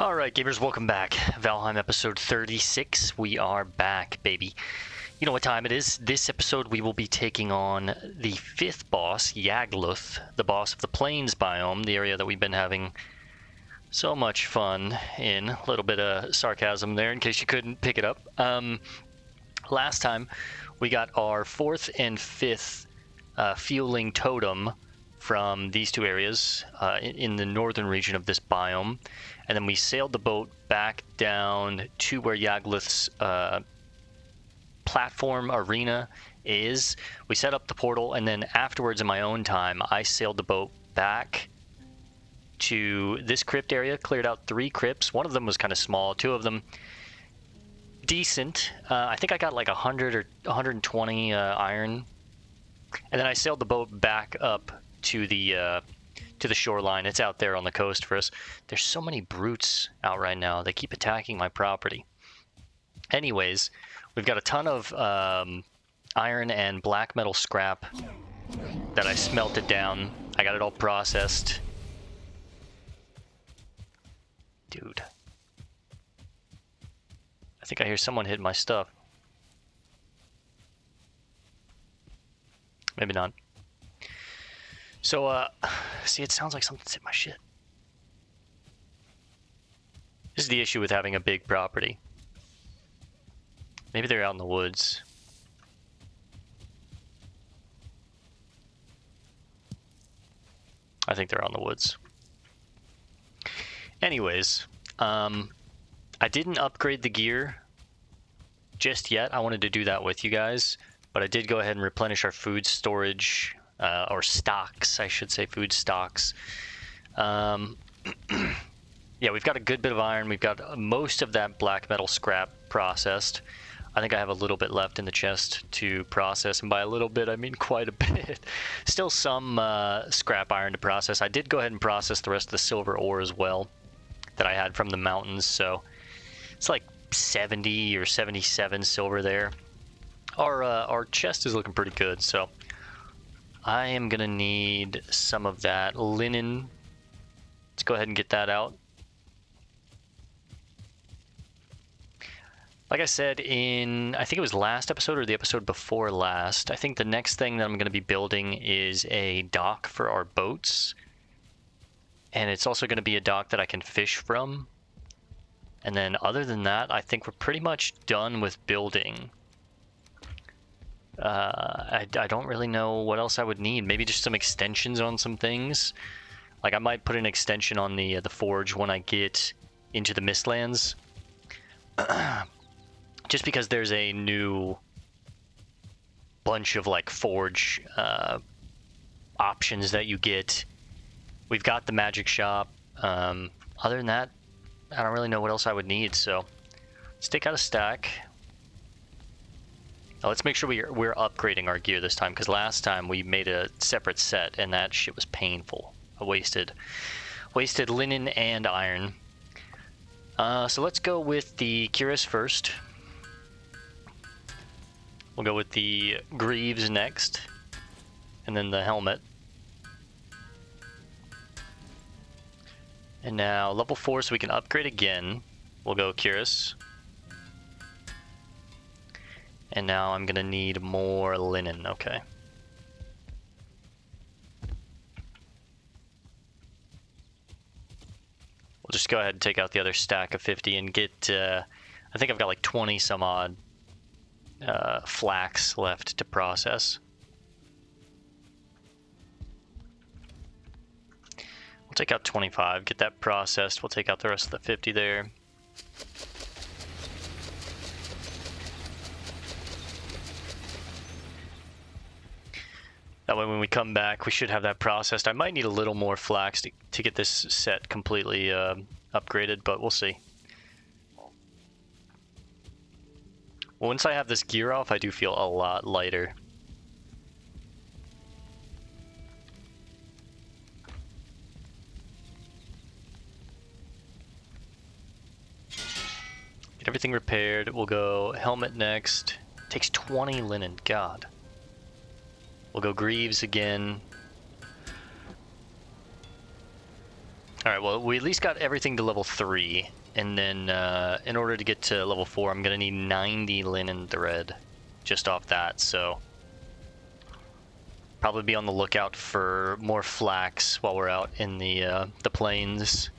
Alright, gamers, welcome back. Valheim episode 36. We are back, baby. You know what time it is? This episode we will be taking on the fifth boss, Yagluth, the boss of the Plains biome, the area that we've been having so much fun in. A little bit of sarcasm there in case you couldn't pick it up. Last time we got our fourth and fifth fueling totem from these two areas in the northern region of this biome. And then we sailed the boat back down to where Yagluth's platform arena is. We set up the portal, and then afterwards, in my own time, I sailed the boat back to this crypt area, cleared out 3 crypts. One of them was kind of small, 2 of them decent. I think I got like 100 or 120 iron. And then I sailed the boat back up to the shoreline. It's out there on the coast for us. There's so many brutes out right now. They keep attacking my property. Anyways, we've got a ton of iron and black metal scrap that I smelted down. I got it all processed. Dude. I think I hear someone hit my stuff. Maybe not. So, see, it sounds like something's hit my shit. This is the issue with having a big property. Maybe they're out in the woods. I think they're out in the woods. Anyways, I didn't upgrade the gear just yet. I wanted to do that with you guys, but I did go ahead and replenish our food storage. Or stocks, I should say, food stocks. Yeah, we've got a good bit of iron. We've got most of that black metal scrap processed. I think I have a little bit left in the chest to process, and by a little bit, I mean quite a bit. Still some scrap iron to process. I did go ahead and process the rest of the silver ore as well that I had from the mountains, so it's like 70 or 77 silver there. Our chest is looking pretty good, so I am going to need some of that linen. Let's go ahead and get that out. Like I said in, I think it was last episode or the episode before last, I think the next thing that I'm going to be building is a dock for our boats. And it's also going to be a dock that I can fish from. And then other than that, I think we're pretty much done with building. I don't really know what else I would need. Maybe just some extensions on some things. Like I might put an extension on the forge when I get into the Mistlands. Just because there's a new bunch of like forge options that you get. We've got the magic shop. Other than that, I don't really know what else I would need. So let's take out a stack. Now let's make sure we're upgrading our gear this time, because last time we made a separate set and that shit was painful. I wasted linen and iron. So let's go with the cuirass first. We'll go with the greaves next, and then the helmet. And now level 4, so we can upgrade again. We'll go cuirass. And now I'm gonna need more linen, okay. We'll just go ahead and take out the other stack of 50 and get, I think I've got like 20 some odd flax left to process. We'll take out 25, get that processed. We'll take out the rest of the 50 there. That way when we come back, we should have that processed. I might need a little more flax to get this set completely upgraded, but we'll see. Once I have this gear off, I do feel a lot lighter. Get everything repaired. We'll go helmet next. Takes 20 linen, God. We'll go greaves again. All right, well, we at least got everything to level 3. And then in order to get to level 4, I'm going to need 90 linen thread just off that. So probably be on the lookout for more flax while we're out in the plains.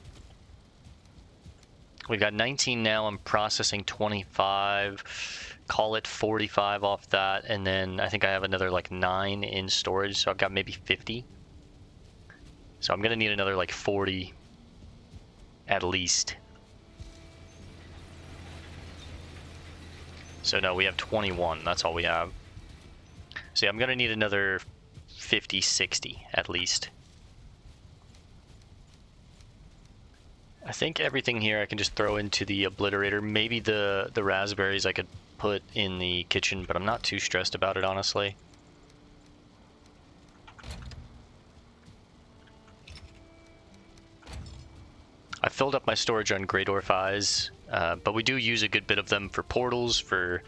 We've got 19 now. I'm processing 25. Call it 45 off that. And then I think I have another like 9 in storage. So I've got maybe 50. So I'm going to need another like 40 at least. So no, we have 21. That's all we have. So yeah, I'm going to need another 50, 60 at least. I think everything here I can just throw into the obliterator. Maybe the raspberries I could put in the kitchen, but I'm not too stressed about it, honestly. I filled up my storage on Great Orph Eyes, but we do use a good bit of them for portals. For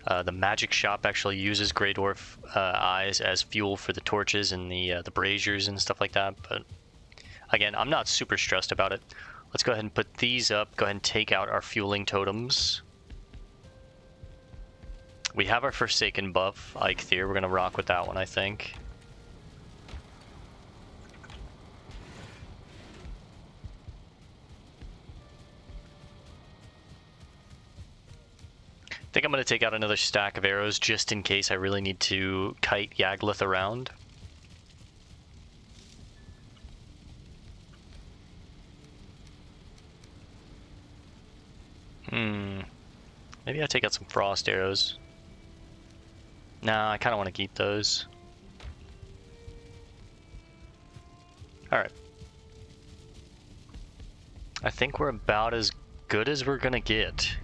the magic shop actually uses Great Orph Eyes as fuel for the torches and the braziers and stuff like that. But again, I'm not super stressed about it. Let's go ahead and put these up. Go ahead and take out our fueling totems. We have our Forsaken buff, Eikthyr. We're going to rock with that one, I think. I think I'm going to take out another stack of arrows just in case I really need to kite Yaglith around. Maybe I take out some frost arrows. Nah, I kind of want to keep those. Alright. I think we're about as good as we're going to get.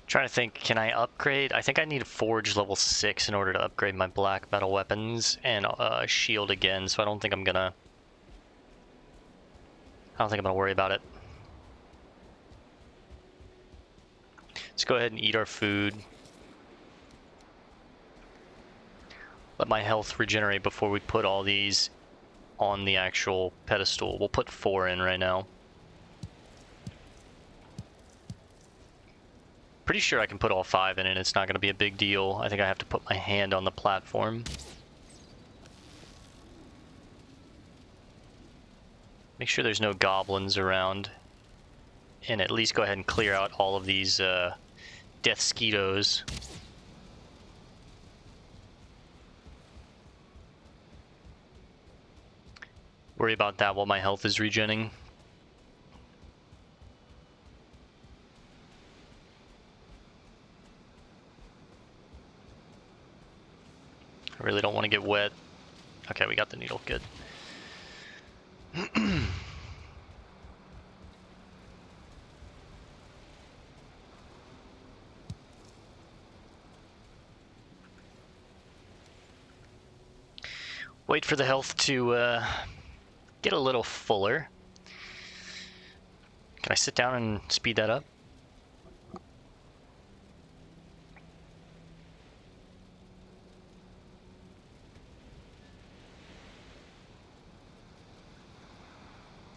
Trying to think, can I upgrade? I think I need a forge level 6 in order to upgrade my black metal weapons and shield again, so I don't think I'm gonna worry about it. Let's go ahead and eat our food. Let my health regenerate before we put all these on the actual pedestal. We'll put 4 in right now. Pretty sure I can put all 5 in and it's not going to be a big deal. I think I have to put my hand on the platform. Make sure there's no goblins around. And at least go ahead and clear out all of these death skeetos. Worry about that while my health is regenning. I really don't want to get wet. Okay, we got the needle. Good. Wait for the health to get a little fuller. Can I sit down and speed that up?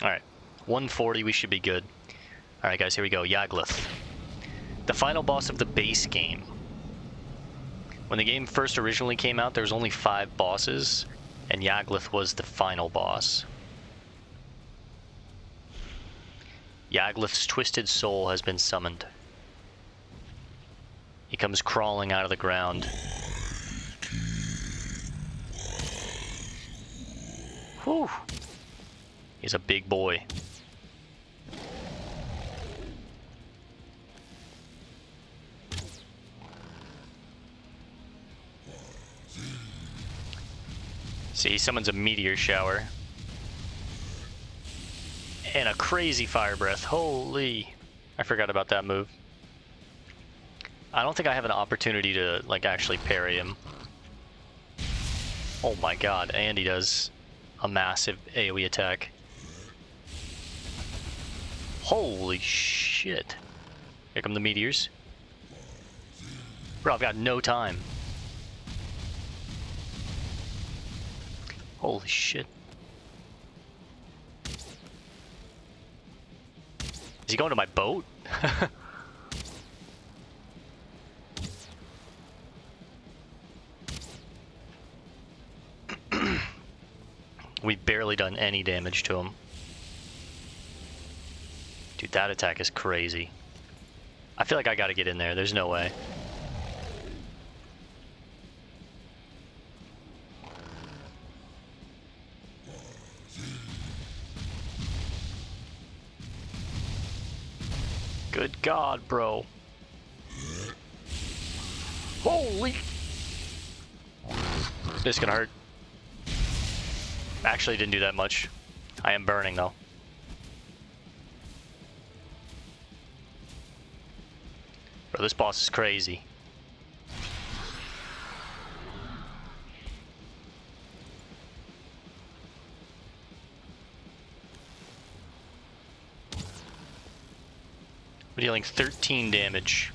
Alright, 140, we should be good. Alright guys, here we go, Yaglith. The final boss of the base game. When the game first originally came out, there was only 5 bosses, and Yaglith was the final boss. Yaglith's twisted soul has been summoned. He comes crawling out of the ground. Whew! He's a big boy. See, he summons a meteor shower. And a crazy fire breath. Holy. I forgot about that move. I don't think I have an opportunity to, like, actually parry him. Oh my god, and he does a massive AoE attack. Holy shit. Here come the meteors. Bro, I've got no time. Holy shit. Is he going to my boat? We've barely done any damage to him. Dude, that attack is crazy. I feel like I gotta get in there. There's no way. Good God, bro. Holy... This is gonna hurt. Actually didn't do that much. I am burning though. Bro, this boss is crazy. We're dealing 13 damage.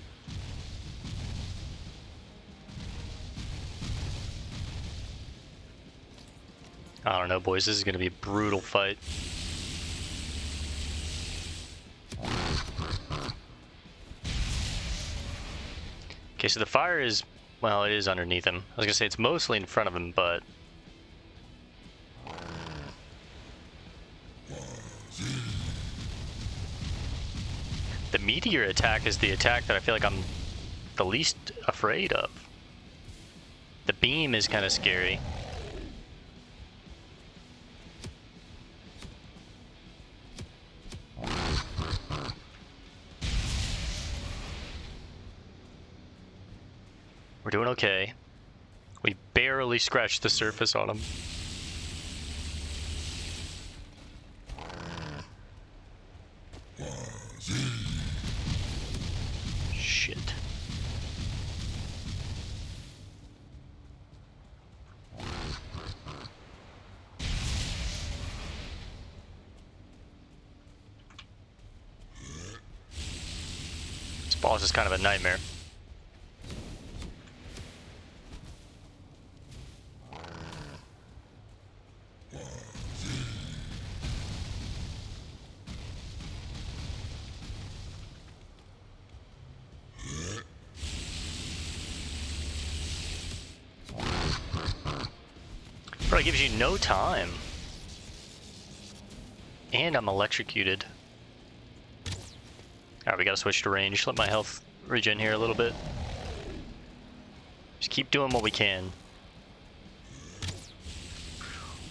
I don't know, boys. This is going to be a brutal fight. Okay, so the fire is... Well, it is underneath him. I was going to say it's mostly in front of him, but... The meteor attack is the attack that I feel like I'm the least afraid of. The beam is kind of scary. We're doing okay. We barely scratched the surface on him. Shit. This boss is kind of a nightmare. Bro, it gives you no time. And I'm electrocuted. Alright, we gotta switch to range. Let my health regen here a little bit. Just keep doing what we can.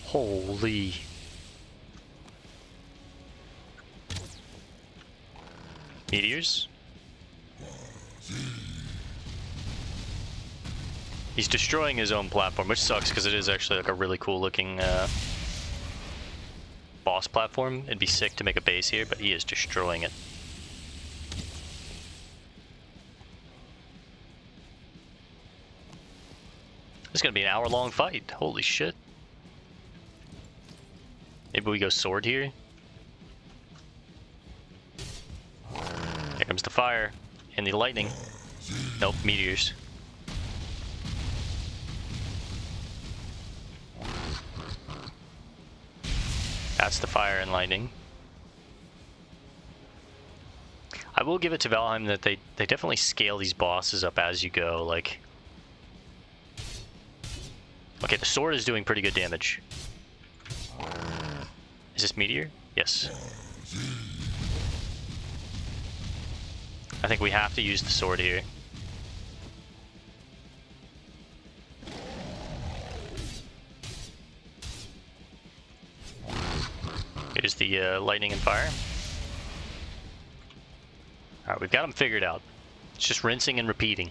Holy. Meteors? He's destroying his own platform, which sucks because it is actually like a really cool looking boss platform. It'd be sick to make a base here, but he is destroying it. This is gonna be an hour-long fight. Holy shit. Maybe we go sword here. Here comes the fire and the lightning. Nope, meteors. That's the fire and lightning. I will give it to Valheim that they definitely scale these bosses up as you go, like... Okay, the sword is doing pretty good damage. Is this meteor? Yes. I think we have to use the sword here. Here's the lightning and fire. Alright, we've got them figured out. It's just rinsing and repeating.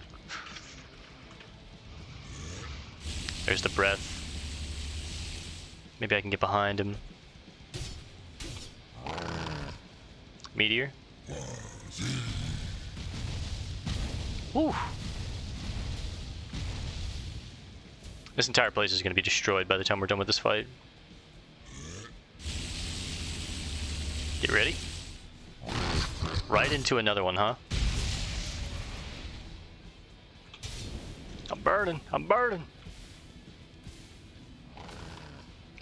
There's the breath. Maybe I can get behind him. Meteor. Woo! This entire place is going to be destroyed by the time we're done with this fight. Get ready. Right into another one, huh? I'm burning. I'm burning.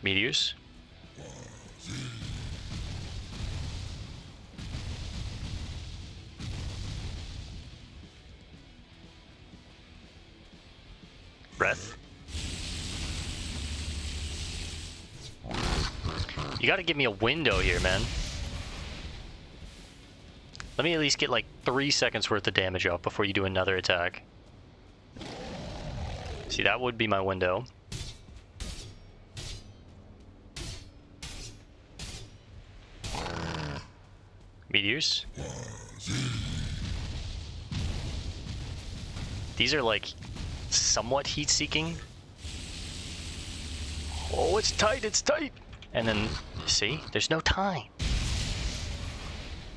Meteors. Breath. You gotta give me a window here, man. Let me at least get like 3 seconds worth of damage off before you do another attack. See, that would be my window. Meteors. These are like somewhat heat-seeking. Oh, it's tight, it's tight! And then, see, there's no time.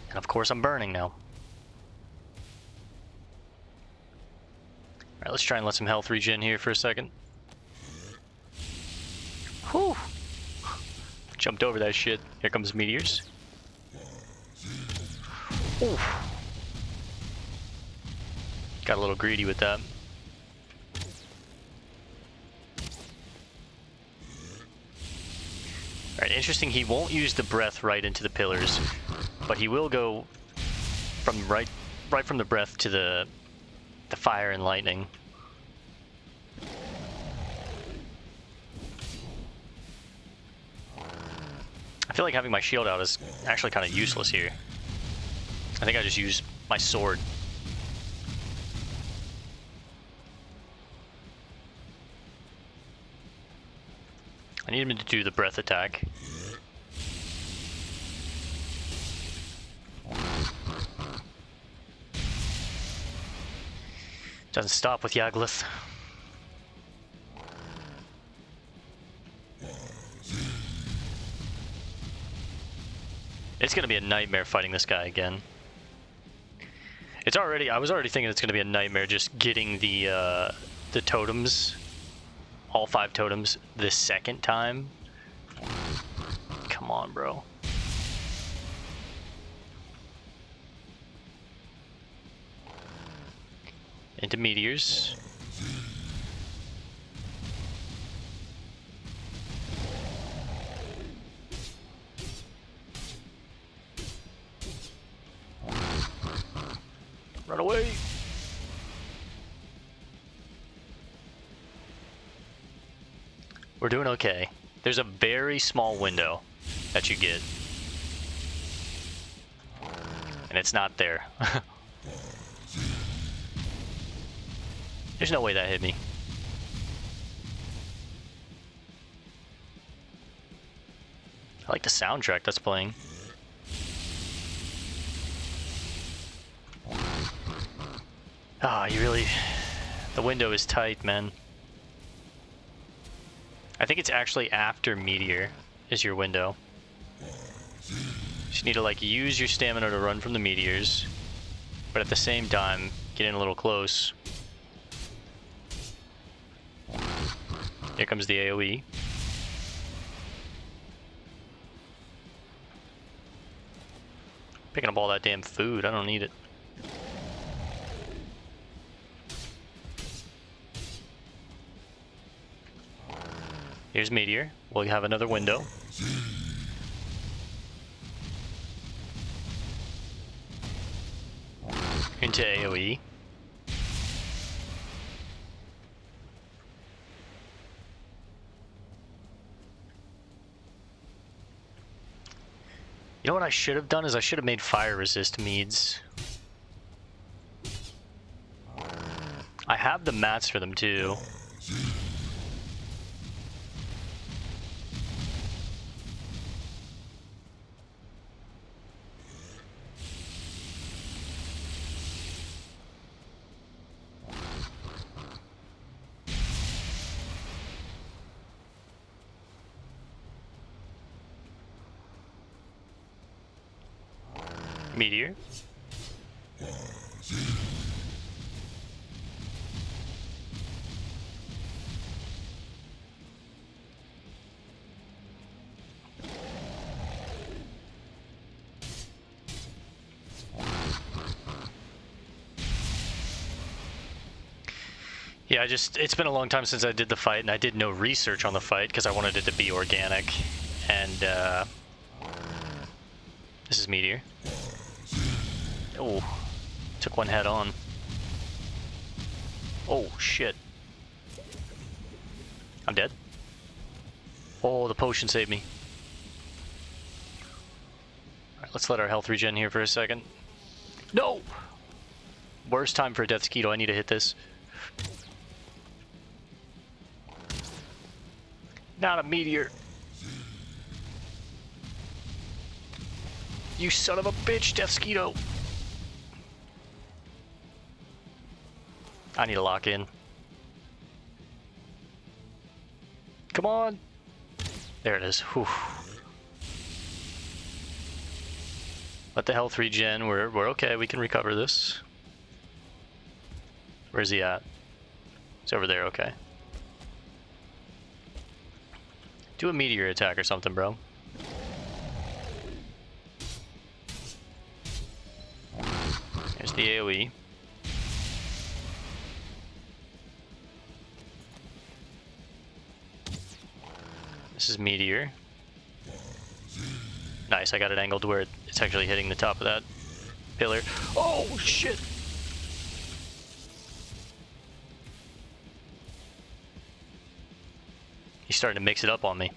And of course I'm burning now. Alright, let's try and let some health regen here for a second. Whew! Jumped over that shit. Here comes meteors. Ooh. Got a little greedy with that. Alright, interesting, he won't use the breath right into the pillars, but he will go from right from the breath to the fire and lightning. I feel like having my shield out is actually kind of useless here. I think I just use my sword. I need him to do the breath attack. Doesn't stop with Yagluth. It's gonna be a nightmare fighting this guy again. I was already thinking it's gonna be a nightmare just getting the totems, all 5 totems, the second time. Come on, bro. Into meteors. Run away! We're doing okay. There's a very small window that you get. And it's not there. There's no way that hit me. I like the soundtrack that's playing. Ah, you really... The window is tight, man. I think it's actually after Meteor is your window. You just need to like use your stamina to run from the meteors, but at the same time, get in a little close. Here comes the AoE. Picking up all that damn food, I don't need it. Here's Meteor. We'll have another window. Into AoE. You know what I should have done is I should have made fire resist meads. I have the mats for them too. Meteor. Yeah, it's been a long time since I did the fight, and I did no research on the fight because I wanted it to be organic. And this is Meteor. Oh, took one head on. Oh, shit. I'm dead. Oh, the potion saved me. Alright, let's let our health regen here for a second. No! Worst time for a death skeeto. I need to hit this. Not a meteor. You son of a bitch, death skeeto. I need to lock in. Come on. There it is. Whew. Let the health regen. We're okay. We can recover this. Where's he at? He's over there. Okay. Do a meteor attack or something, bro. There's the AoE. This is meteor. Nice, I got it angled where it's actually hitting the top of that pillar. Oh, shit! He's starting to mix it up on me.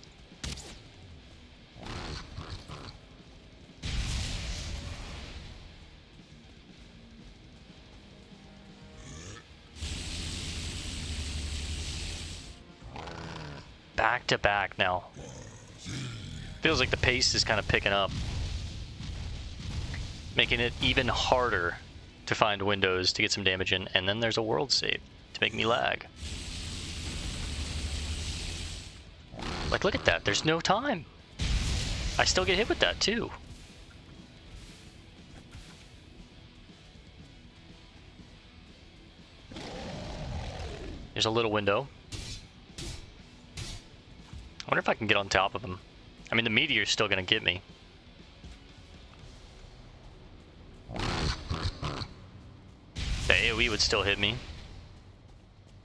Back to back now. Feels like the pace is kind of picking up. Making it even harder to find windows to get some damage in. And then there's a world save to make me lag. Like, look at that. There's no time. I still get hit with that, too. There's a little window. I wonder if I can get on top of him. I mean, the meteor's still going to get me. The AoE would still hit me.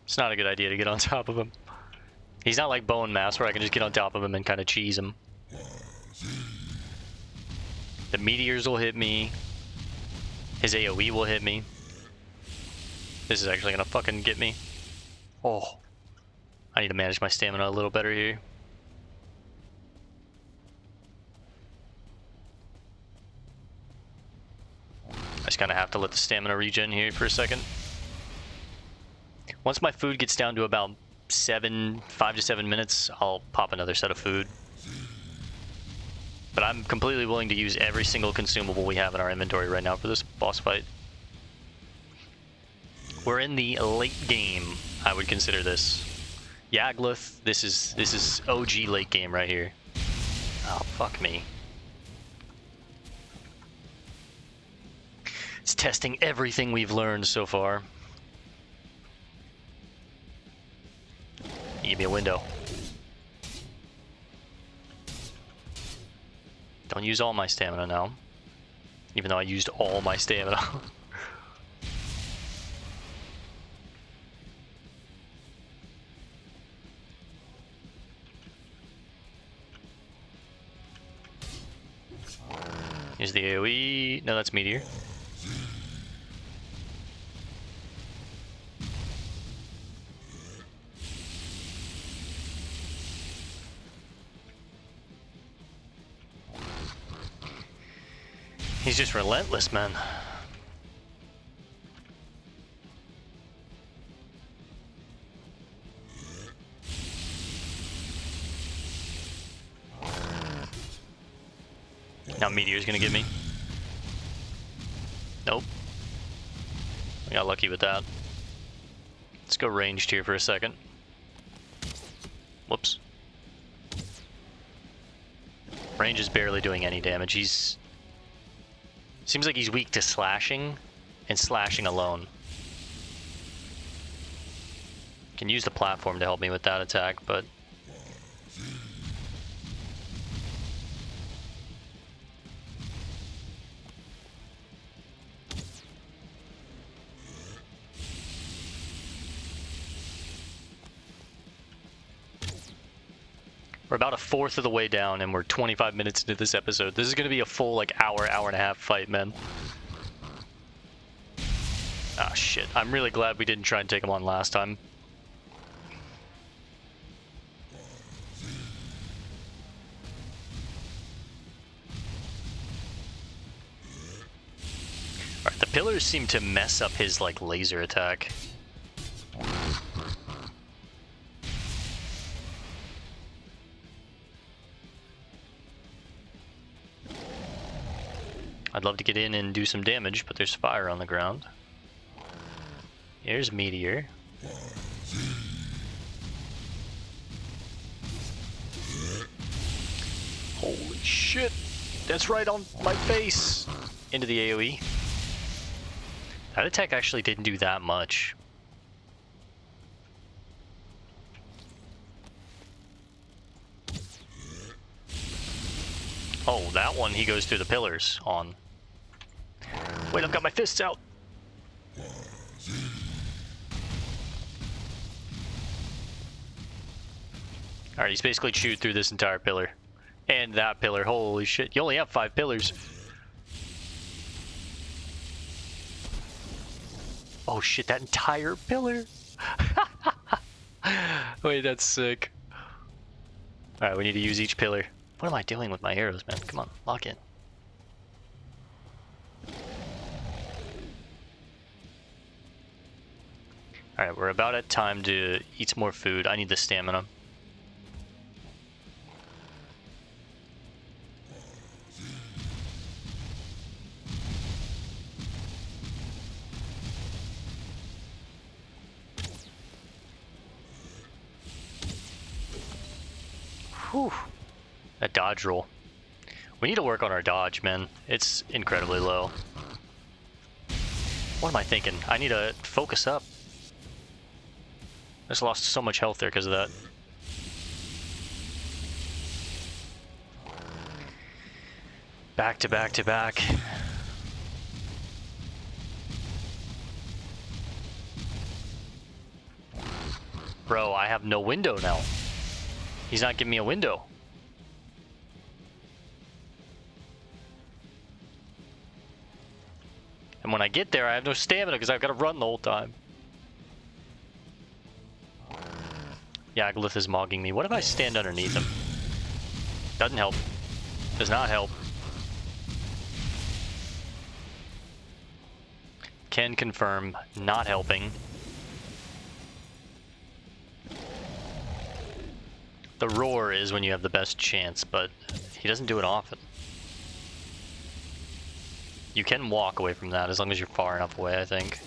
It's not a good idea to get on top of him. He's not like Bone Mass where I can just get on top of him and kind of cheese him. The meteors will hit me. His AoE will hit me. This is actually gonna fucking get me. Oh. I need to manage my stamina a little better here. I just kind of have to let the stamina regen here for a second. Once my food gets down to about 5 to 7 minutes, I'll pop another set of food. But I'm completely willing to use every single consumable we have in our inventory right now for this boss fight. We're in the late game, I would consider this. Yagluth, this is OG late game right here. Oh, fuck me. It's testing everything we've learned so far. Give me a window. Don't use all my stamina now. Even though I used all my stamina. Here's the AoE. No, that's Meteor. He's just relentless, man. Now Meteor's gonna get me. Nope. I got lucky with that. Let's go ranged here for a second. Whoops. Range is barely doing any damage. Seems like he's weak to slashing, and slashing alone. Can use the platform to help me with that attack, but we're about a fourth of the way down, and we're 25 minutes into this episode. This is going to be a full, like, hour and a half fight, man. Ah, shit. I'm really glad we didn't try and take him on last time. Alright, the pillars seem to mess up his, like, laser attack. I'd love to get in and do some damage, but there's fire on the ground. Here's Meteor. Holy shit! That's right on my face! Into the AoE. That attack actually didn't do that much. Oh, that one he goes through the pillars on. Wait, I've got my fists out! Alright, he's basically chewed through this entire pillar. And that pillar, holy shit. You only have 5 pillars. Oh shit, that entire pillar! Wait, that's sick. Alright, we need to use each pillar. What am I doing with my arrows, man? Come on, lock in. Alright, we're about at time to eat some more food. I need the stamina. Whew. That dodge roll. We need to work on our dodge, man. It's incredibly low. What am I thinking? I need to focus up. I just lost so much health there because of that. Back to back to back. Bro, I have no window now. He's not giving me a window. And when I get there, I have no stamina because I've got to run the whole time. Yagluth is mogging me. What if I stand underneath him? Doesn't help. Does not help. Can confirm, not helping. The roar is when you have the best chance, but he doesn't do it often. You can walk away from that as long as you're far enough away, I think.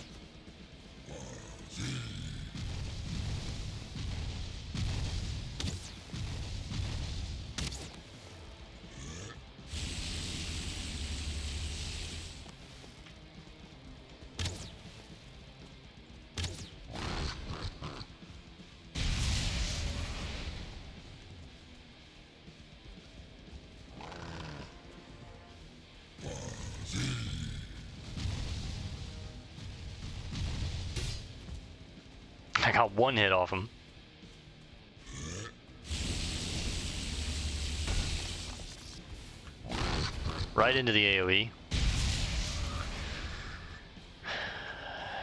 I got one hit off him. Right into the AoE.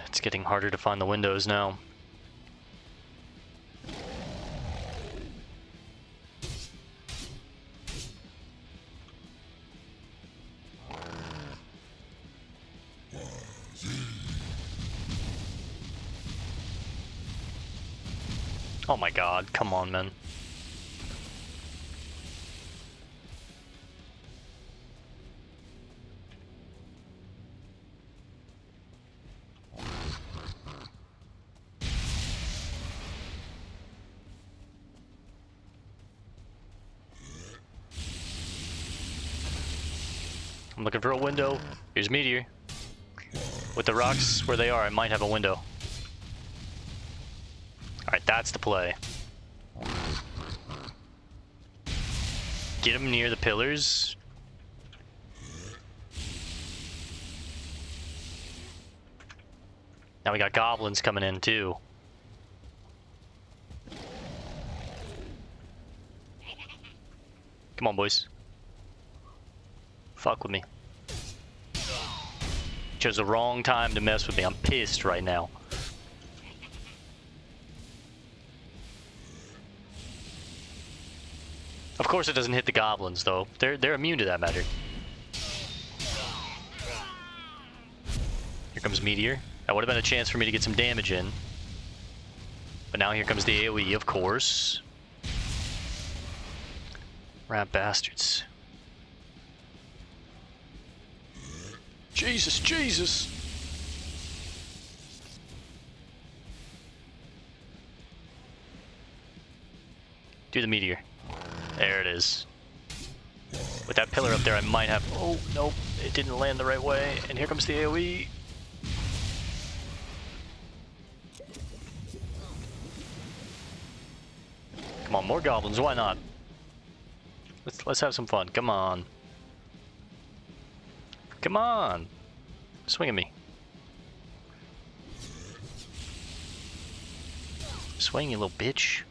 It's getting harder to find the windows now. Oh my god, come on, man. I'm looking for a window. Here's Meteor. With the rocks where they are, I might have a window. Alright, that's the play. Get them near the pillars. Now we got goblins coming in too. Come on, boys. Fuck with me. Chose the wrong time to mess with me. I'm pissed right now. Of course it doesn't hit the goblins though. They're immune to that matter. Here comes Meteor. That would have been a chance for me to get some damage in. But now here comes the AoE, of course. Rat bastards. Jesus, Jesus! Do the meteor. There it is. With that pillar up there, I might have... Oh, nope. It didn't land the right way. And here comes the AoE. Come on, more goblins. Why not? Let's have some fun. Come on. Come on. Swing at me. Swing, you little bitch.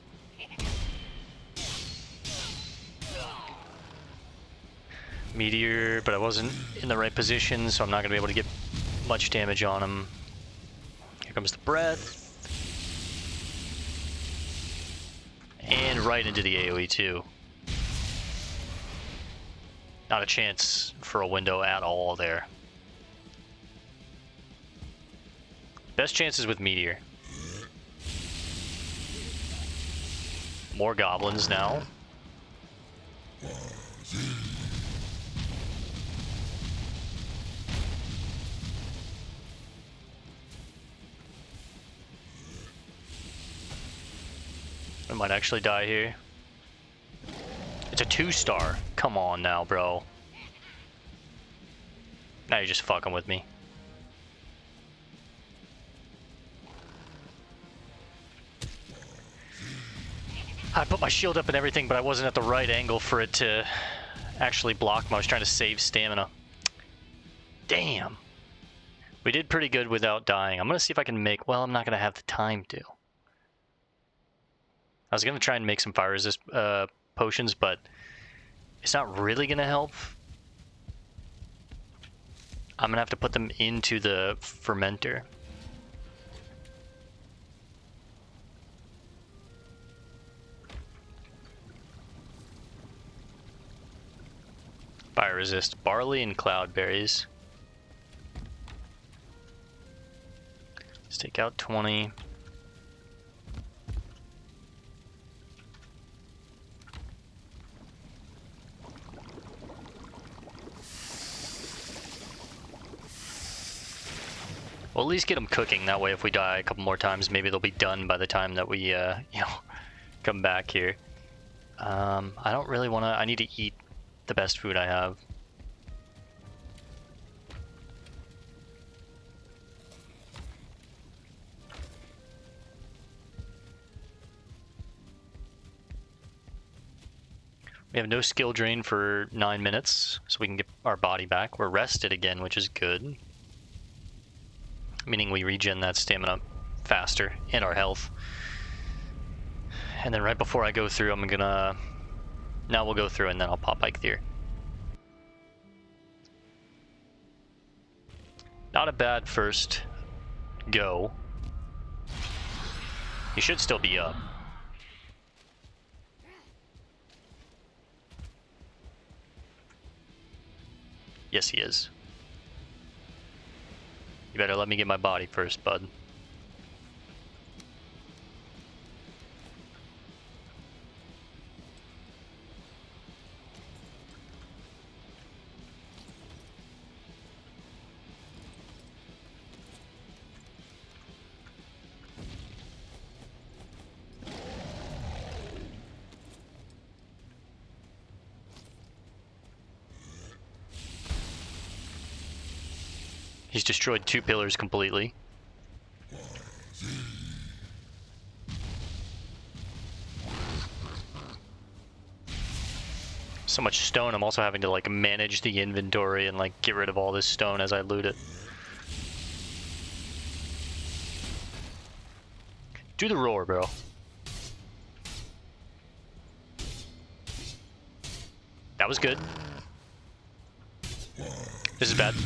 Meteor, but I wasn't in the right position, so I'm not going to be able to get much damage on him. Here comes the breath. And right into the AoE too. Not a chance for a window at all there. Best chances with Meteor. More goblins now. I might actually die here. It's a 2-star. Come on now, bro. Now you're just fucking with me. I put my shield up and everything, but I wasn't at the right angle for it to actually block me. I was trying to save stamina. Damn. We did pretty good without dying. I'm going to see if I can make... Well, I'm not going to have the time to. I was going to try and make some fire resist potions, but it's not really going to help. I'm going to have to put them into the fermenter. Fire resist barley and cloudberries. Let's take out 20. We'll at least get them cooking. That way, if we die a couple more times, maybe they'll be done by the time that we, you know, come back here. I don't really want to... I need to eat the best food I have. We have no skill drain for 9 minutes, so we can get our body back. We're rested again, which is good. Meaning we regen that stamina faster and our health. And then right before I go through, I'm gonna... Now we'll go through and then I'll pop Eikthyr. Not a bad first go. He should still be up. Yes, he is. You better let me get my body first, bud. He's destroyed 2 pillars completely. So much stone, I'm also having to like manage the inventory and like get rid of all this stone as I loot it. Do the roar, bro. That was good. This is bad.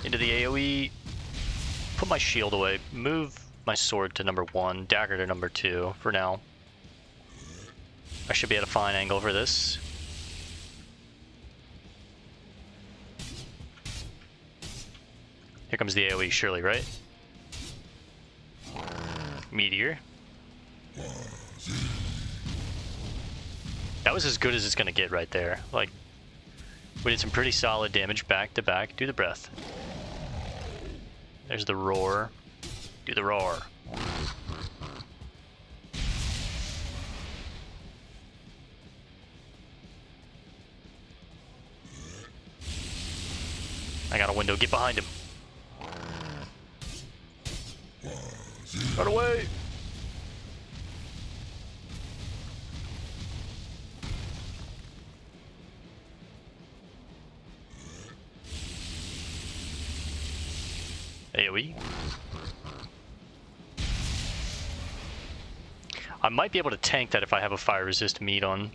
Into the AoE. Put my shield away. Move my sword to number 1. Dagger to number 2 for now. I should be at a fine angle for this. Here comes the AoE, surely, right? Meteor. That was as good as it's gonna get right there. Like, we did some pretty solid damage back to back. Do the breath. There's the roar. Do the roar. I got a window. Get behind him. Run away! AoE. I might be able to tank that if I have a fire resist meat on.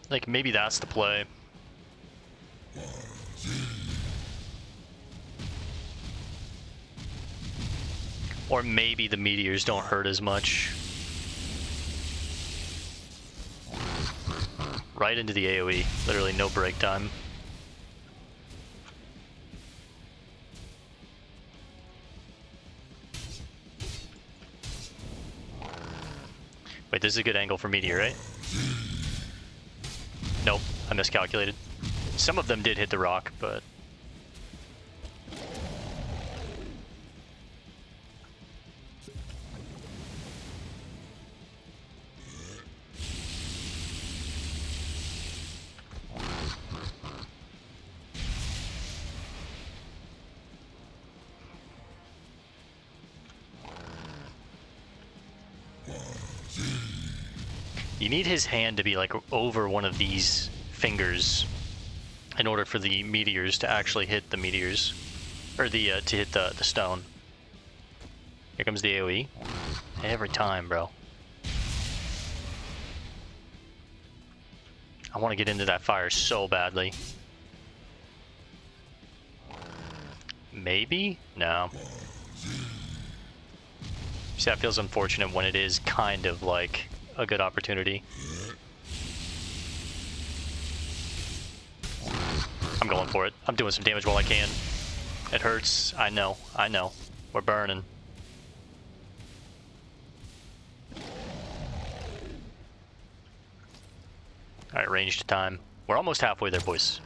Like, maybe that's the play. Or maybe the meteors don't hurt as much. Right into the AoE. Literally no break time. Wait, this is a good angle for meteor, right? Nope, I miscalculated. Some of them did hit the rock, but... You need his hand to be like over one of these fingers in order for the meteors to actually hit the meteors, or the to hit the stone. Here comes the AoE. Every time, bro. I want to get into that fire so badly. Maybe? No. See, that feels unfortunate when it is kind of like a good opportunity. I'm going for it. I'm doing some damage while I can. It hurts. I know. I know. We're burning. Alright, ranged time. We're almost halfway there, boys.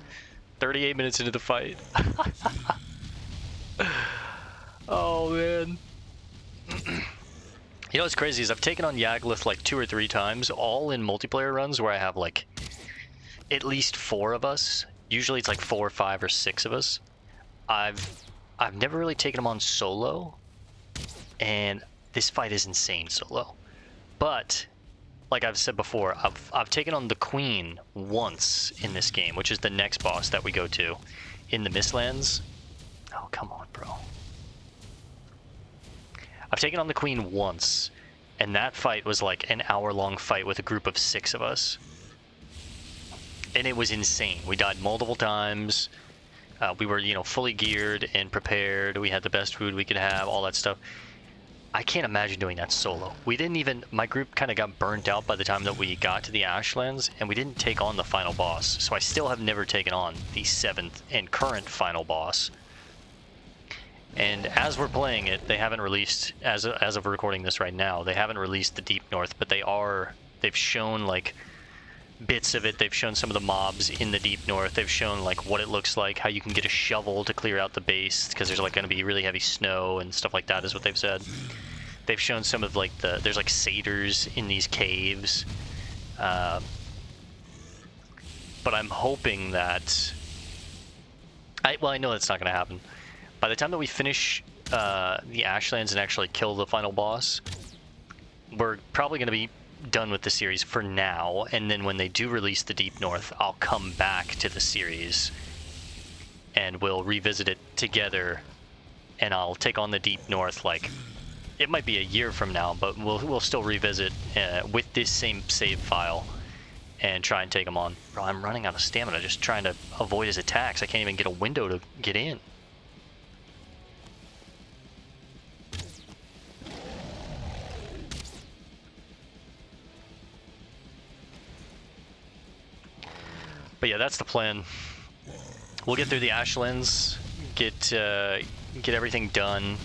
38 minutes into the fight. Oh, man. You know what's crazy is I've taken on Yagluth like 2 or 3 times, all in multiplayer runs where I have like at least 4 of us. Usually it's like 4, 5, or 6 of us. I've never really taken him on solo, and this fight is insane solo. But like I've said before, I've taken on the Queen once in this game, which is the next boss that we go to in the Mistlands. Oh, come on, bro. I've taken on the Queen once, and that fight was like an hour-long fight with a group of 6 of us. And it was insane. We died multiple times. We were, you know, fully geared and prepared. We had the best food we could have, all that stuff. I can't imagine doing that solo. We didn't even, my group kind of got burnt out by the time that we got to the Ashlands, and we didn't take on the final boss. So I still have never taken on the 7th and current final boss. And as we're playing it, they haven't released, as of recording this right now, they haven't released the Deep North, but they've shown like bits of it. They've shown some of the mobs in the Deep North. They've shown like what it looks like, how you can get a shovel to clear out the base, because there's like going to be really heavy snow and stuff like that is what they've said. They've shown some of like there's like satyrs in these caves. But I'm hoping that Well, I know that's not going to happen. By the time that we finish the Ashlands and actually kill the final boss, we're probably going to be done with the series for now. And then when they do release the Deep North, I'll come back to the series and we'll revisit it together. And I'll take on the Deep North, like, it might be a year from now, but we'll still revisit with this same save file and try and take him on. Bro, I'm running out of stamina just trying to avoid his attacks. I can't even get a window to get in. But yeah, that's the plan. We'll get through the Ashlands, get everything done,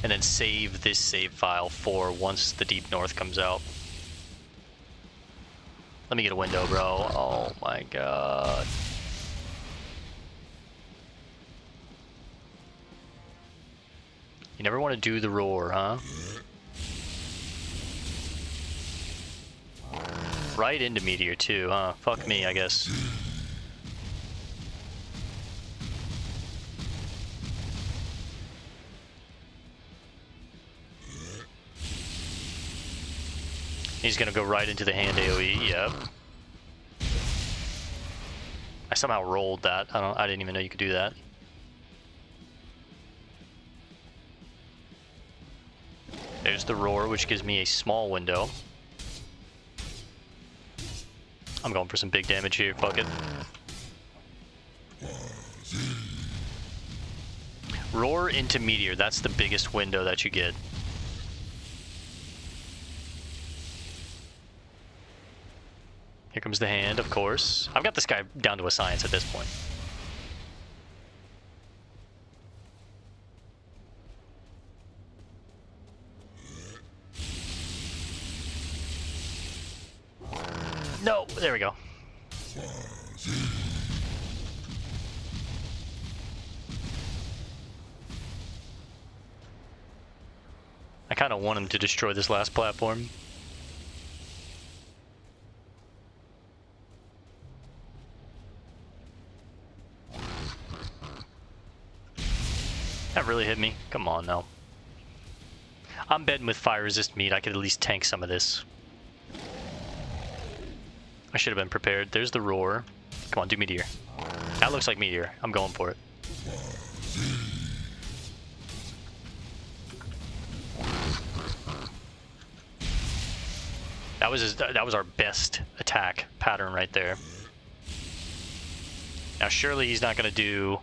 and then save this save file for once the Deep North comes out. Let me get a window, bro. Oh my god. You never want to do the roar, huh? Right into Meteor too, huh? Fuck me, I guess. He's gonna go right into the hand AoE, yep. I somehow rolled that. I didn't even know you could do that. There's the roar, which gives me a small window. I'm going for some big damage here, fuck it. Roar into Meteor, that's the biggest window that you get. Here comes the hand, of course. I've got this guy down to a science at this point. No, there we go. I kind of want him to destroy this last platform. That really hit me. Come on now. I'm betting with fire resist meat I could at least tank some of this. I should have been prepared. There's the roar. Come on, do Meteor. That looks like Meteor. I'm going for it. That was our best attack pattern right there. Now surely he's not gonna do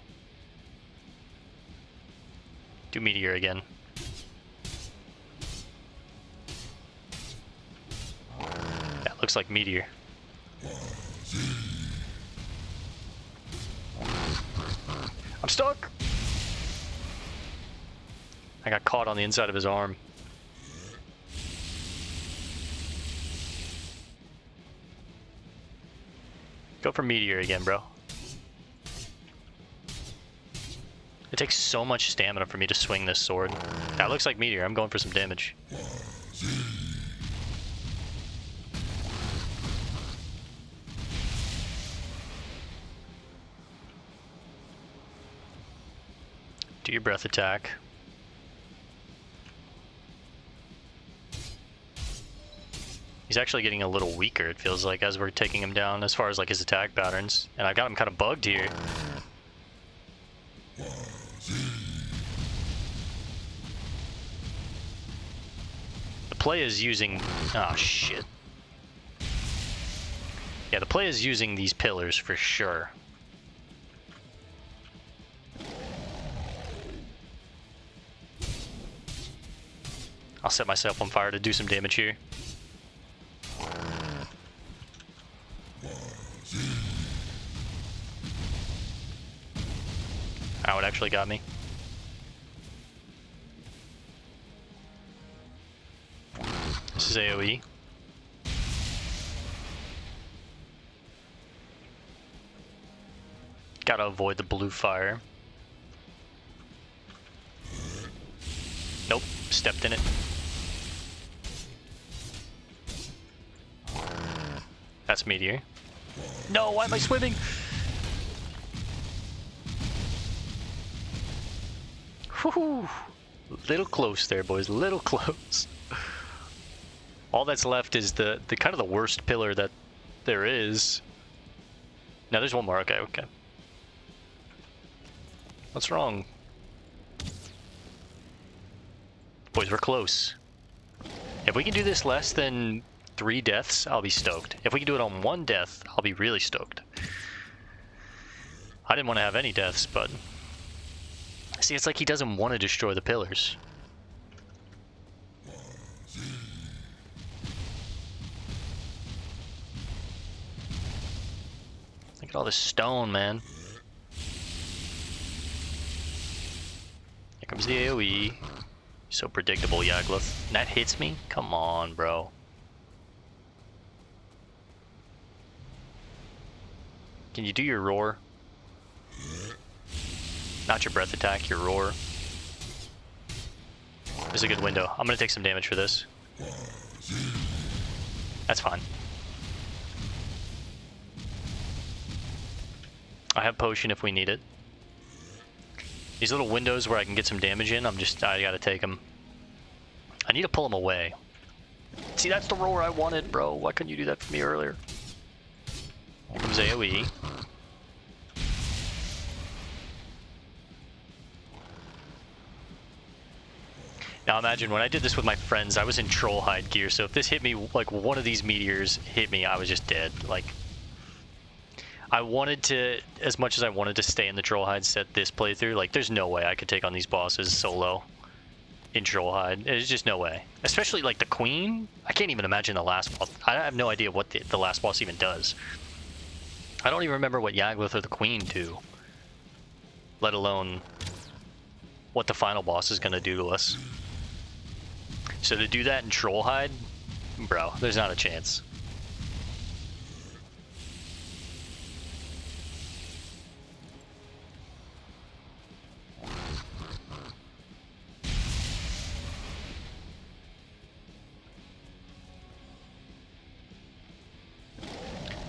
Meteor again. That looks like Meteor. I'm stuck! I got caught on the inside of his arm. Go for Meteor again, bro. It takes so much stamina for me to swing this sword. That looks like Meteor. I'm going for some damage. Do your breath attack. He's actually getting a little weaker, it feels like, as we're taking him down as far as like his attack patterns. And I've got him kind of bugged here. The play is using... oh, shit. Yeah, the play is using these pillars for sure. I'll set myself on fire to do some damage here. Ow, it actually got me. This is AoE. Gotta avoid the blue fire. Nope, stepped in it. That's Meteor. No, why am I swimming? Whew. Little close there, boys. Little close. All that's left is the kind of the worst pillar that there is. No, there's one more. Okay, okay. What's wrong? Boys, we're close. If we can do this less than 3 deaths, I'll be stoked. If we can do it on 1 death, I'll be really stoked. I didn't want to have any deaths, but... See, it's like he doesn't want to destroy the pillars. Look at all this stone, man. Here comes the AoE. So predictable, Yaglith. And that hits me? Come on, bro. Can you do your roar? Not your breath attack, your roar. This is a good window. I'm gonna take some damage for this. That's fine. I have potion if we need it. These little windows where I can get some damage in, I gotta take them. I need to pull them away. See, that's the roar I wanted, bro. Why couldn't you do that for me earlier? Here comes AoE. Now imagine, when I did this with my friends, I was in troll hide gear, so if this hit me, like one of these meteors hit me, I was just dead. Like, I wanted to, as much as I wanted to stay in the troll hide set this playthrough, like there's no way I could take on these bosses solo in troll hide. There's just no way. Especially like the queen, I can't even imagine the last boss. I have no idea what the last boss even does. I don't even remember what Yaglith or the queen do, let alone what the final boss is gonna do to us. So to do that in troll hide, bro, there's not a chance.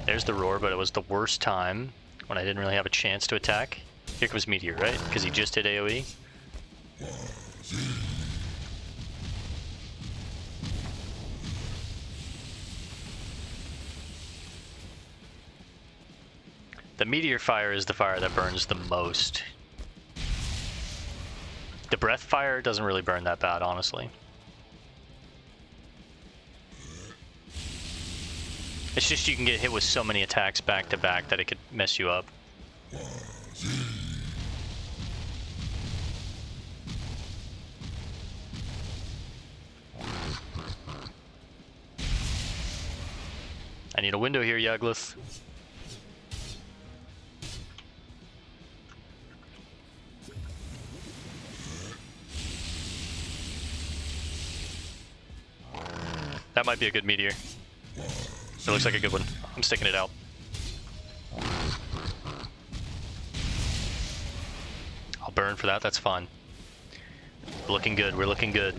There's the roar, but it was the worst time when I didn't really have a chance to attack. Here comes Meteor, right? Because he just hit AoE. The meteor fire is the fire that burns the most. The breath fire doesn't really burn that bad, honestly. It's just you can get hit with so many attacks back to back that it could mess you up. I need a window here, Yaglith. That might be a good meteor. It looks like a good one. I'm sticking it out. I'll burn for that, that's fine. We're looking good, we're looking good.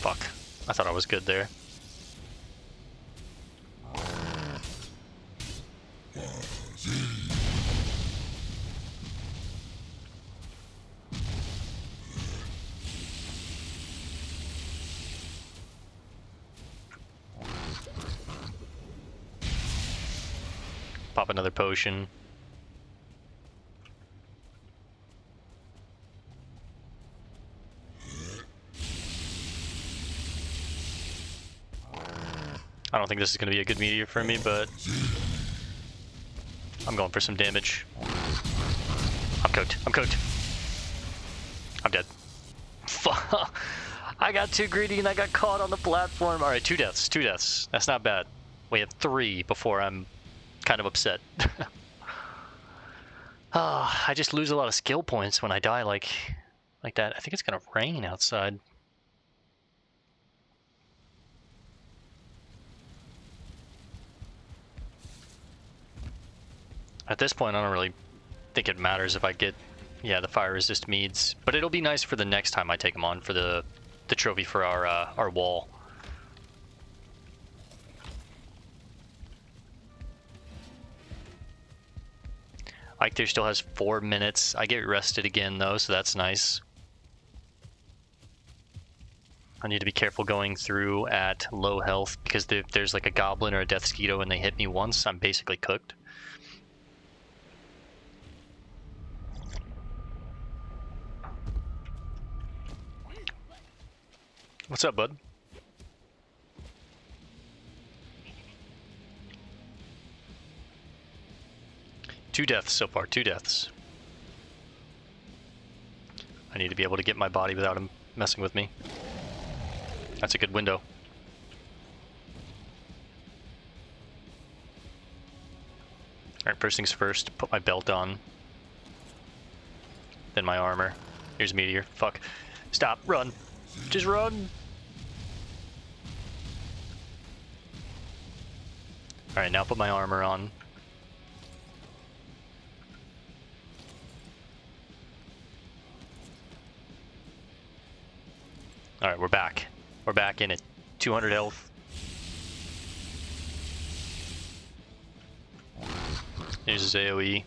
Fuck. I thought I was good there. Pop another potion. I don't think this is going to be a good meteor for me, but I'm going for some damage. I'm cooked. I'm cooked. I'm dead. I got too greedy and I got caught on the platform. Alright, 2 deaths. 2 deaths. That's not bad. We have 3 before I'm kind of upset. I just lose a lot of skill points when I die like that. I think it's gonna rain outside. At this point, I don't really think it matters if I get, yeah, the fire resist meads, but it'll be nice for the next time I take them on for the trophy for our wall. Ike there still has 4 minutes. I get rested again though, so that's nice. I need to be careful going through at low health, because if there's like a goblin or a death skeeto and they hit me once, I'm basically cooked. What's up, bud? Two deaths so far, 2 deaths. I need to be able to get my body without him messing with me. That's a good window. Alright, first things first, put my belt on. Then my armor. Here's a meteor. Fuck. Stop. Run. Just run. Alright, now put my armor on. Alright, we're back. We're back in it. 200 health. Here's his AoE.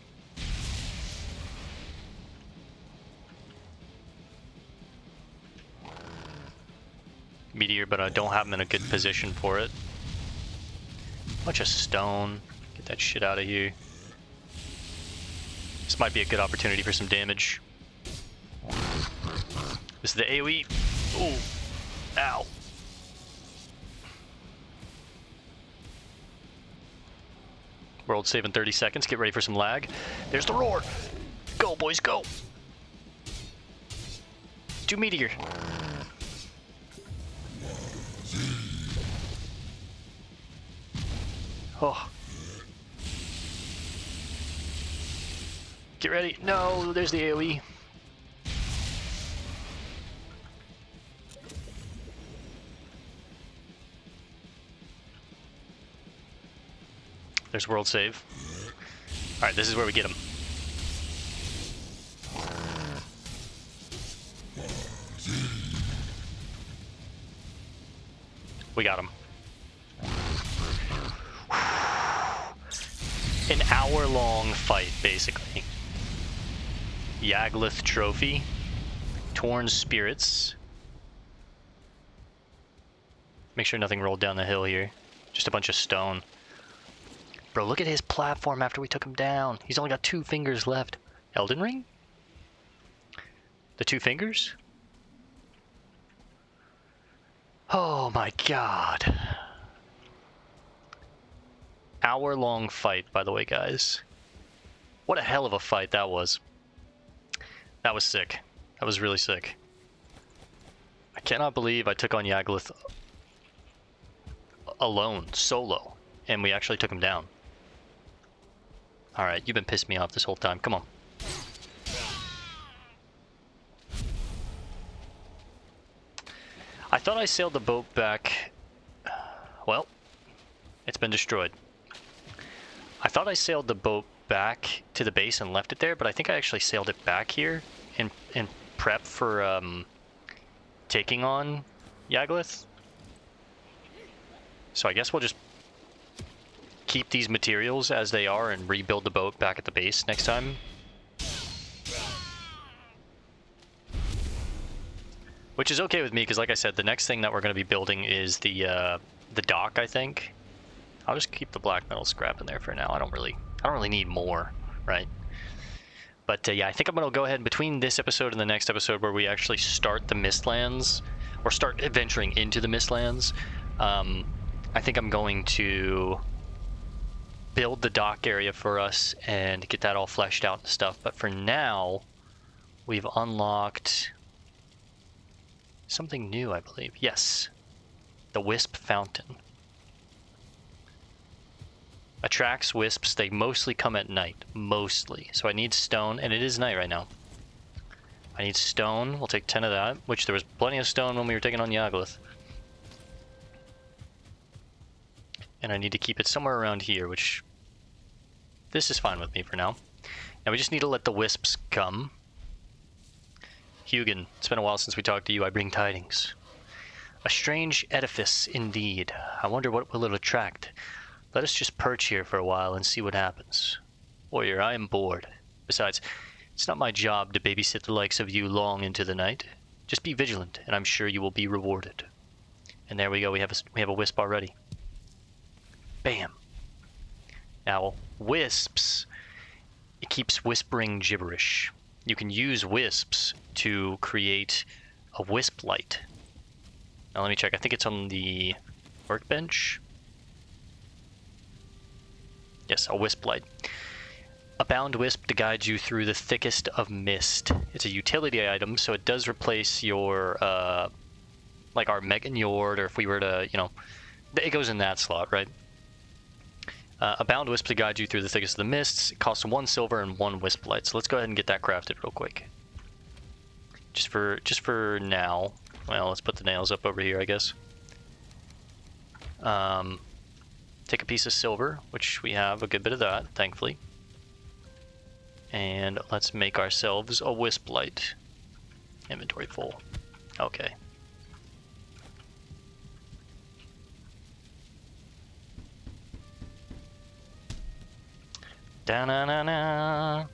Meteor, but I don't have him in a good position for it. Bunch of stone. Get that shit out of here. This might be a good opportunity for some damage. This is the AoE. Ooh. Ow. World save in 30 seconds. Get ready for some lag. There's the roar. Go, boys, go. Do meteor. Oh. Get ready. No, there's the AoE. There's world save. Alright, this is where we get him. We got him. An hour-long fight, basically. Yaglith trophy. Torn spirits. Make sure nothing rolled down the hill here. Just a bunch of stone. Bro, look at his platform after we took him down. He's only got 2 fingers left. Elden Ring? The 2 fingers? Oh my god. Hour-long fight, by the way, guys. What a hell of a fight that was. That was sick. That was really sick. I cannot believe I took on Yaglith alone, solo, and we actually took him down. Alright, you've been pissing me off this whole time. Come on. I thought I sailed the boat back. Well, it's been destroyed. I thought I sailed the boat back to the base and left it there, but I think I actually sailed it back here in prep for taking on Yaglith. So I guess we'll just keep these materials as they are and rebuild the boat back at the base next time. Which is okay with me, because like I said, the next thing that we're going to be building is the dock, I think. I'll just keep the black metal scrap in there for now. I don't really need more, right? But yeah, I think I'm going to go ahead, between this episode and the next episode where we actually start the Mistlands, or start adventuring into the Mistlands, I think I'm going to build the dock area for us and get that all fleshed out and stuff. But for now, we've unlocked something new, I believe. Yes, the Wisp Fountain. Attracts wisps. They mostly come at night. Mostly. So I need stone, and it is night right now. I need stone. We'll take 10 of that, which there was plenty of stone when we were taking on Yaglith. And I need to keep it somewhere around here, which this is fine with me for now. Now we just need to let the wisps come. Hugin, it's been a while since we talked to you. I bring tidings. A strange edifice indeed. I wonder what will it attract. Let us just perch here for a while and see what happens. Warrior, I am bored. Besides, it's not my job to babysit the likes of you long into the night. Just be vigilant, and I'm sure you will be rewarded. And there we go. We have a wisp already. Bam. Now, wisps, it keeps whispering gibberish. You can use wisps to create a wisp light. Now let me check. I think it's on the workbench. Yes, a wisp light. A bound wisp to guide you through the thickest of mist. It's a utility item, so it does replace your, like our Megan Yord, or if we were to, you know, it goes in that slot, right? A bound wisp to guide you through the thickest of the mists. It costs 1 silver and 1 wisp light. So let's go ahead and get that crafted real quick. Just for now. Well, let's put the nails up over here, I guess. Take a piece of silver, which we have a good bit of that, thankfully. And let's make ourselves a wisp light. Inventory full. Okay. Da-na-na-na.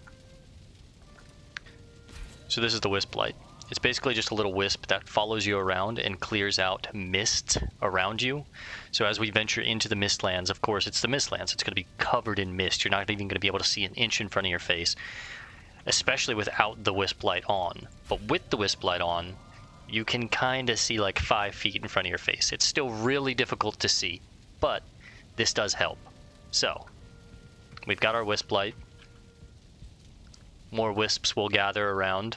So this is the wisp light. It's basically just a little wisp that follows you around and clears out mist around you. So as we venture into the mistlands, of course, it's the mistlands. It's going to be covered in mist. You're not even going to be able to see an inch in front of your face, especially without the wisp light on. But with the wisp light on, you can kind of see like 5 feet in front of your face. It's still really difficult to see, but this does help. So we've got our wisp light. More wisps will gather around.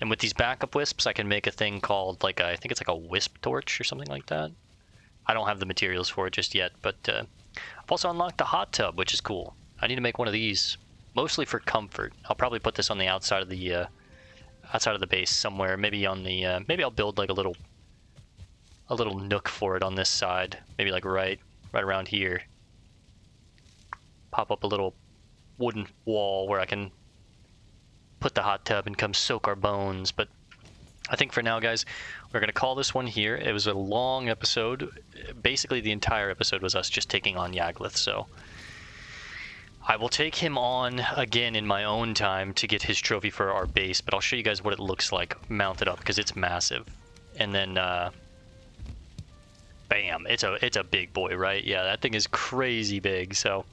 And with these backup wisps, I can make a thing called, like, I think it's like a wisp torch or something like that. I don't have the materials for it just yet, but I've also unlocked the hot tub, which is cool. I need to make one of these, mostly for comfort. I'll probably put this on the outside of the base somewhere. Maybe on the maybe I'll build like a little nook for it on this side. Maybe like right around here. Pop up a little wooden wall where I can put the hot tub and come soak our bones. But I think for now, guys, we're going to call this one here. It was a long episode. Basically, the entire episode was us just taking on Yaglith, so I will take him on again in my own time to get his trophy for our base, but I'll show you guys what it looks like mounted up, because it's massive. And then, bam, it's a big boy, right? Yeah, that thing is crazy big, so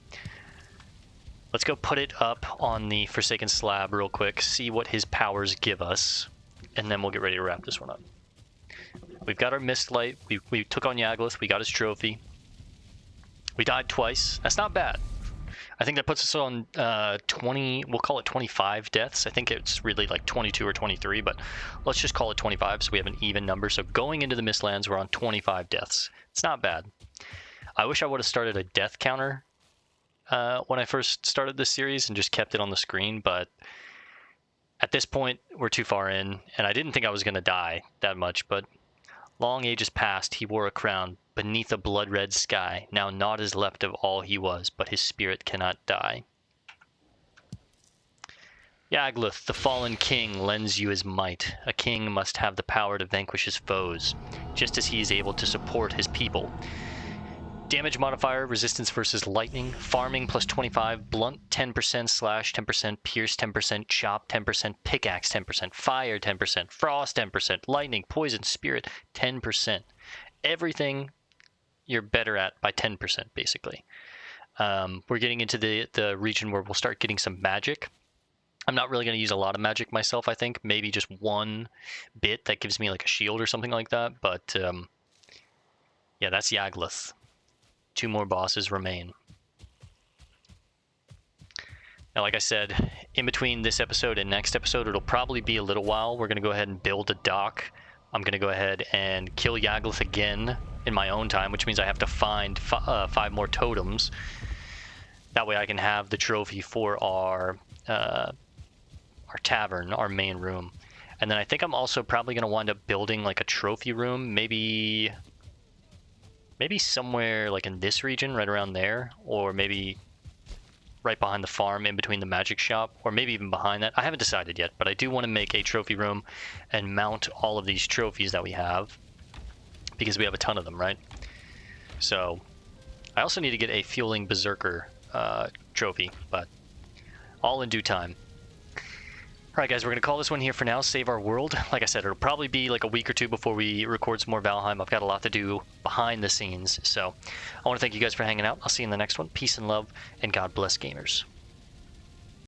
let's go put it up on the Forsaken Slab real quick, see what his powers give us, and then we'll get ready to wrap this one up. We've got our Mist Light. We took on Yaglith. We got his trophy. We died twice. That's not bad. I think that puts us on 20, we'll call it 25 deaths. I think it's really like 22 or 23, but let's just call it 25 so we have an even number. So going into the Mistlands, we're on 25 deaths. It's not bad. I wish I would have started a death counter when I first started this series and just kept it on the screen, but at this point we're too far in, and I didn't think I was going to die that much, but long ages past he wore a crown beneath a blood-red sky. Now naught is left of all he was, but his spirit cannot die. Yaglith, the fallen king, lends you his might. A king must have the power to vanquish his foes, just as he is able to support his people. Damage modifier, resistance versus lightning, farming plus 25, blunt 10%, slash 10%, pierce 10%, chop 10%, pickaxe 10%, fire 10%, frost 10%, lightning, poison, spirit 10%. Everything you're better at by 10%, basically. We're getting into the region where we'll start getting some magic. I'm not really going to use a lot of magic myself, I think. Maybe just one bit that gives me like a shield or something like that. But yeah, that's Yaglith. 2 more bosses remain. Now, like I said, in between this episode and next episode, it'll probably be a little while. We're going to go ahead and build a dock. I'm going to go ahead and kill Yaglith again in my own time, which means I have to find 5 more totems. That way I can have the trophy for our tavern, our main room. And then I think I'm also probably going to wind up building like a trophy room, maybe somewhere like in this region, right around there, or maybe right behind the farm in between the magic shop, or maybe even behind that. I haven't decided yet, but I do want to make a trophy room and mount all of these trophies that we have, because we have a ton of them, right? So I also need to get a Fueling Berserker trophy, but all in due time. All right, guys, we're going to call this one here for now. Save our world. Like I said, it'll probably be like a week or two before we record some more Valheim. I've got a lot to do behind the scenes. So I want to thank you guys for hanging out. I'll see you in the next one. Peace and love, and God bless gamers.